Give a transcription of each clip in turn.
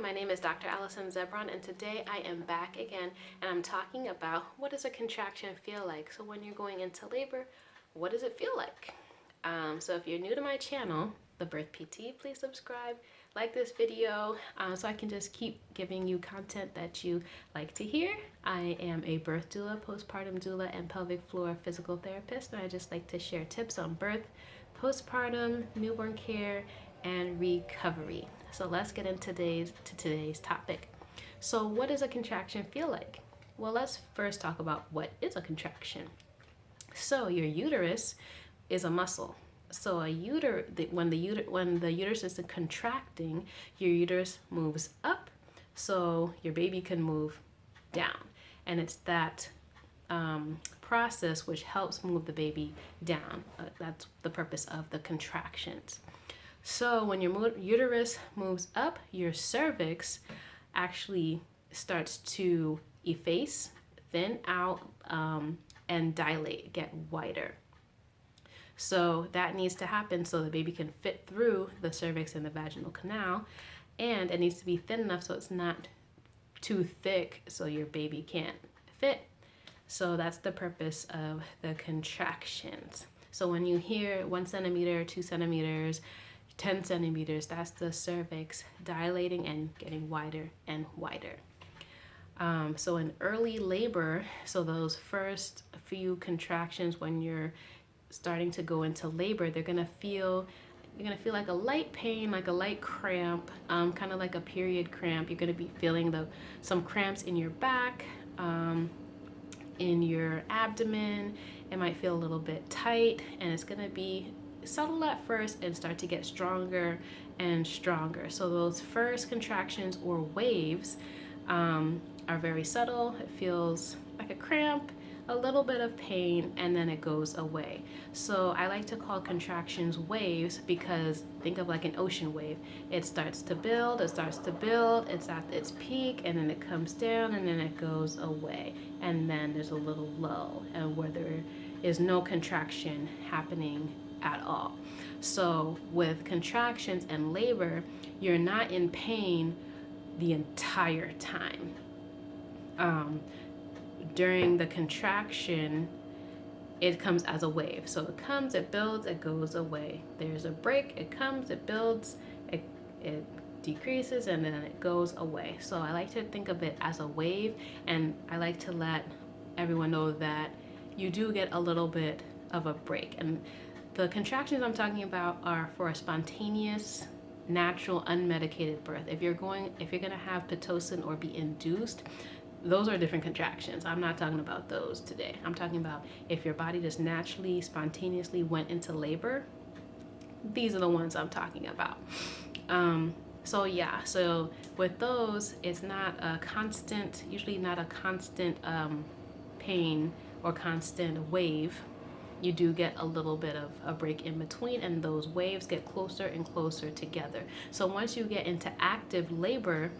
my name is Dr. Allison Zebron, and today I am back again, and I'm talking about what does a contraction feel like. So when you're going into labor, what does it feel like? So if you're new to my channel, Thebirthpt, please subscribe, like this video, so I can just keep giving you content that you like to hear. I am a birth doula, postpartum doula, and pelvic floor physical therapist, and I just like to share tips on birth, postpartum, newborn care, and recovery. So let's get into today's topic. So what does a contraction feel like? Well, let's first talk about what is a contraction. So your uterus is a muscle. So when the uterus is contracting, your uterus moves up, so your baby can move down, and it's that process which helps move the baby down. That's the purpose of the contractions. So when your uterus moves up, your cervix actually starts to efface, thin out, and dilate, get wider. So that needs to happen so the baby can fit through the cervix and the vaginal canal, and it needs to be thin enough so it's not too thick so your baby can't fit. So that's the purpose of the contractions. So when you hear 1 centimeter, 2 centimeters, 10 centimeters, that's the cervix dilating and getting wider and wider. So in early labor, so those first few contractions when you're starting to go into labor, you're gonna feel like a light pain, like a light cramp, kind of like a period cramp. You're gonna be feeling some cramps in your back, in your abdomen. It might feel a little bit tight, and it's gonna be subtle at first and start to get stronger and stronger. So those first contractions or waves are very subtle. It feels like a cramp, a little bit of pain, and then it goes away. So I like to call contractions waves because think of like an ocean wave. It starts to build, it's at its peak, and then it comes down, and then it goes away. And then there's a little lull, and where there is no contraction happening at all. So with contractions and labor, you're not in pain the entire time. During the contraction, it comes as a wave. So it comes, it builds, it goes away. There's a break, it comes, it builds, it decreases, and then it goes away. So I like to think of it as a wave, and I like to let everyone know that you do get a little bit of a break. And the contractions I'm talking about are for a spontaneous, natural, unmedicated birth. If you're gonna have Pitocin or be induced, those are different contractions. I'm not talking about those today. I'm talking about if your body just naturally, spontaneously went into labor. These are the ones I'm talking about. So with those, it's not a constant, usually not a constant pain or constant wave. You do get a little bit of a break in between, and those waves get closer and closer together. So once you get into active labor,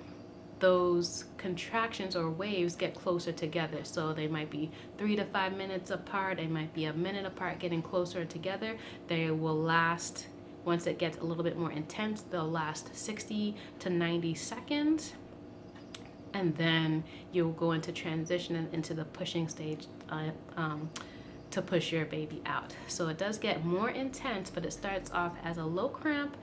those contractions or waves get closer together. So they might be 3 to 5 minutes apart, they might be a minute apart, getting closer together. They will last, once it gets a little bit more intense, they'll last 60 to 90 seconds. And then you'll go into transition and into the pushing stage to push your baby out. So it does get more intense, but it starts off as a low cramp,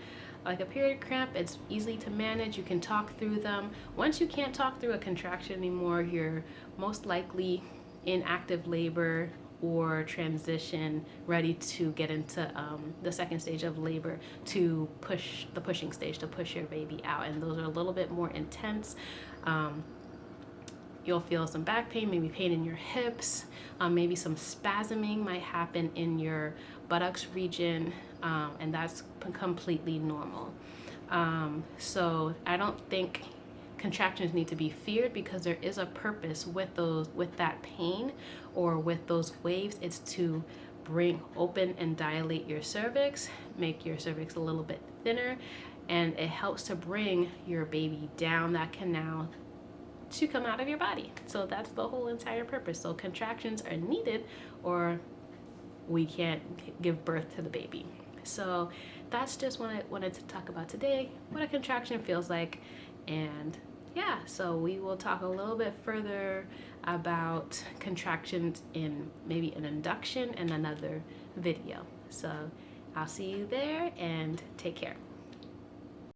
like a period cramp. It's easy to manage. You can talk through them. Once you can't talk through a contraction anymore, you're most likely in active labor or transition, ready to get into the second stage of labor, to push the pushing stage, to push your baby out. And those are a little bit more intense. You'll feel some back pain, maybe pain in your hips, maybe some spasming might happen in your buttocks region, and that's completely normal. So I don't think contractions need to be feared, because there is a purpose with that pain or with those waves. It's to bring open and dilate your cervix, make your cervix a little bit thinner, and it helps to bring your baby down that canal to come out of your body. So that's the whole entire purpose. So contractions are needed, or we can't give birth to the baby. So that's just what I wanted to talk about today, what a contraction feels like. And yeah, so we will talk a little bit further about contractions in maybe an induction and another video. So I'll see you there, and take care.